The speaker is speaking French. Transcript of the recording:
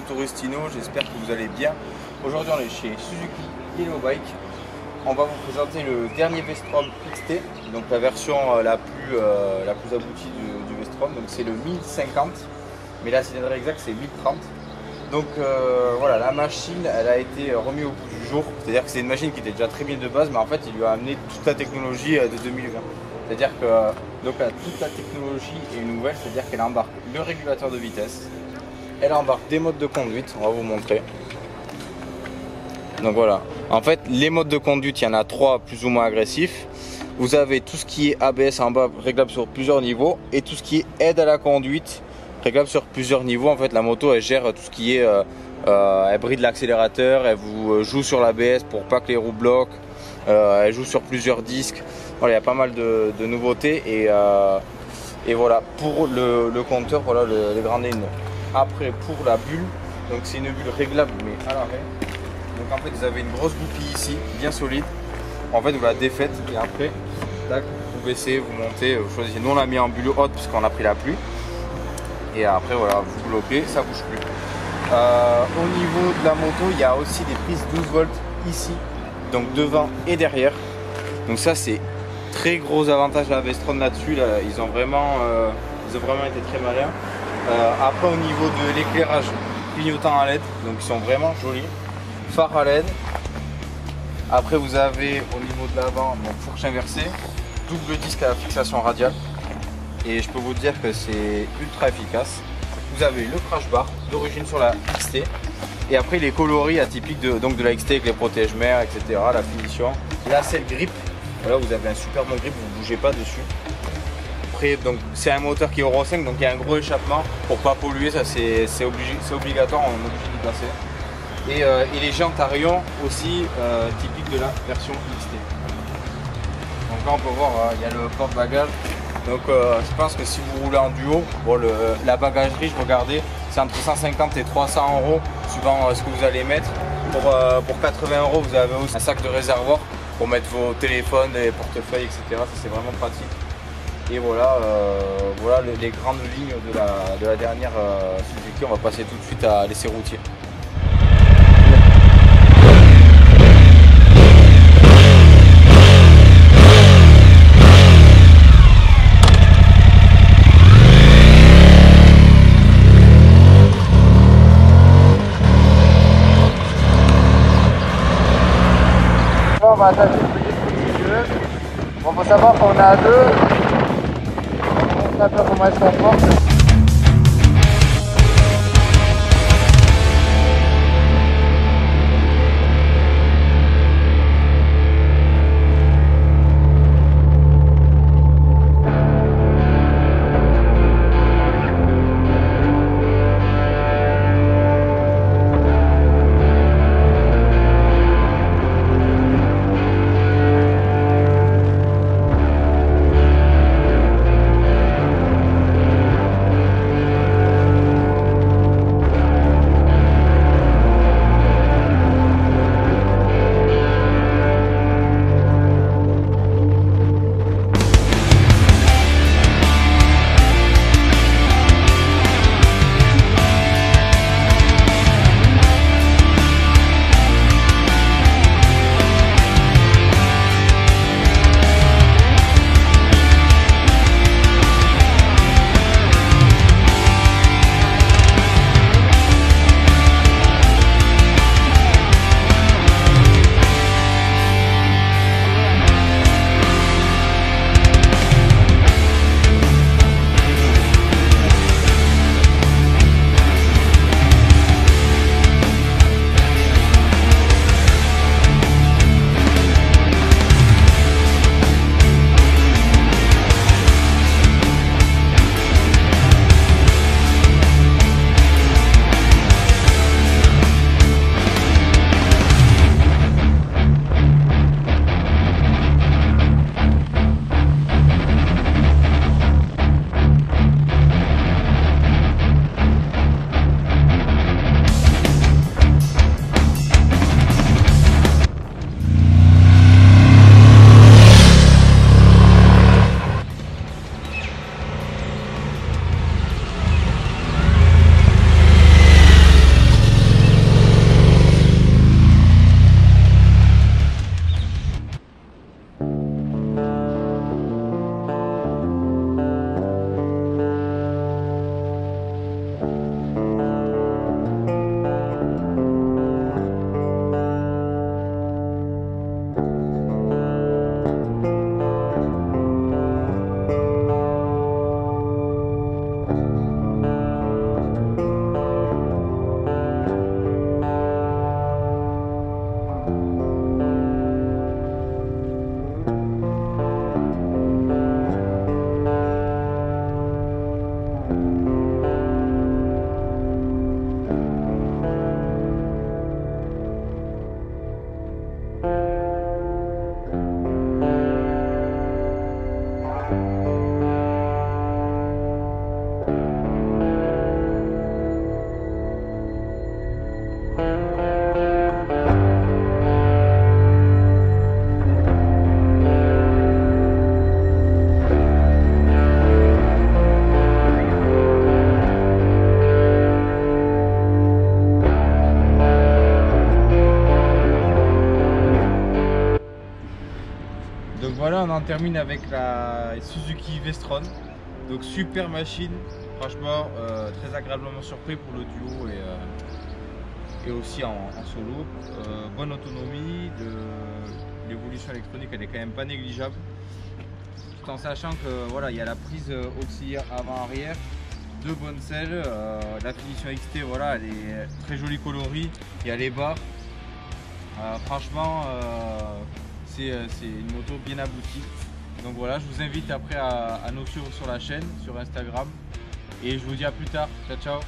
Motoristino, j'espère que vous allez bien. Aujourd'hui on est chez Suzuki Hello Bike. On va vous présenter le dernier V-Strom XT, donc la version la plus aboutie du V-Strom. Donc c'est le 1050, mais la cylindrée exacte c'est 1030. Donc voilà, la machine elle a été remise au bout du jour, c'est-à-dire que c'est une machine qui était déjà très bien de base, mais en fait il lui a amené toute la technologie de 2020. C'est-à-dire que donc, toute la technologie est nouvelle, c'est-à-dire qu'elle embarque le régulateur de vitesse, elle embarque des modes de conduite, on va vous montrer. Donc voilà, en fait les modes de conduite, il y en a 3 plus ou moins agressifs. Vous avez tout ce qui est ABS en bas, réglable sur plusieurs niveaux, et tout ce qui est aide à la conduite, réglable sur plusieurs niveaux. En fait la moto elle gère tout ce qui est, elle bride l'accélérateur, elle vous joue sur l'ABS pour pas que les roues bloquent, elle joue sur plusieurs disques. Voilà, il y a pas mal de nouveautés et voilà pour le compteur, voilà les grandes lignes. Après pour la bulle, donc c'est une bulle réglable mais à l'arrêt. Donc en fait vous avez une grosse goupille ici, bien solide. En fait vous la défaites et après, tac, vous baissez, vous montez, vous choisissez. Nous on l'a mis en bulle haute puisqu'on a pris la pluie. Et après voilà, vous bloquez, ça bouge plus. Au niveau de la moto, il y a aussi des prises 12 volts ici, donc devant et derrière. Donc ça c'est très gros avantage à la V-Strom là-dessus, là, ils ont vraiment été très malins. Après au niveau de l'éclairage, clignotants à LED, donc ils sont vraiment jolis. Phare à LED. Après vous avez au niveau de l'avant, donc fourche inversée, double disque à la fixation radiale. Et je peux vous dire que c'est ultra efficace. Vous avez le crash bar d'origine sur la XT. Et après les coloris atypiques de la XT avec les protège-mers, etc. La finition. La selle grip. Voilà, vous avez un super bon grip, vous ne bougez pas dessus. Après, donc c'est un moteur qui est Euro 5, donc il y a un gros échappement pour pas polluer, ça c'est obligatoire, on est obligé d'y passer. Et les jantes à rayons aussi typiques de la version XT. Donc là on peut voir, il y a le porte-bagages. Donc je pense que si vous roulez en duo, bon, la bagagerie, je regardais, c'est entre 150 et 300 euros suivant ce que vous allez mettre. Pour 80 euros, vous avez aussi un sac de réservoir pour mettre vos téléphones, les portefeuilles, etc. Ça c'est vraiment pratique. Et voilà, voilà les grandes lignes de la dernière Suzuki. On va passer tout de suite à l'essai routier. On va attacher le petit milieu. Bon, faut savoir qu'on a deux. On sait un peu comment elle se comporte. Donc voilà, on en termine avec la Suzuki Vestron. Donc super machine, franchement très agréablement surpris pour le duo et aussi en solo. Bonne autonomie, l'évolution électronique elle est quand même pas négligeable. Tout en sachant que voilà, il y a la prise auxiliaire avant-arrière, deux bonnes selles, la finition XT voilà, elle est très jolie coloris, il y a les barres. Franchement c'est une moto bien aboutie. Donc voilà, je vous invite après à nous suivre sur la chaîne, sur Instagram. Et je vous dis à plus tard. Ciao, ciao.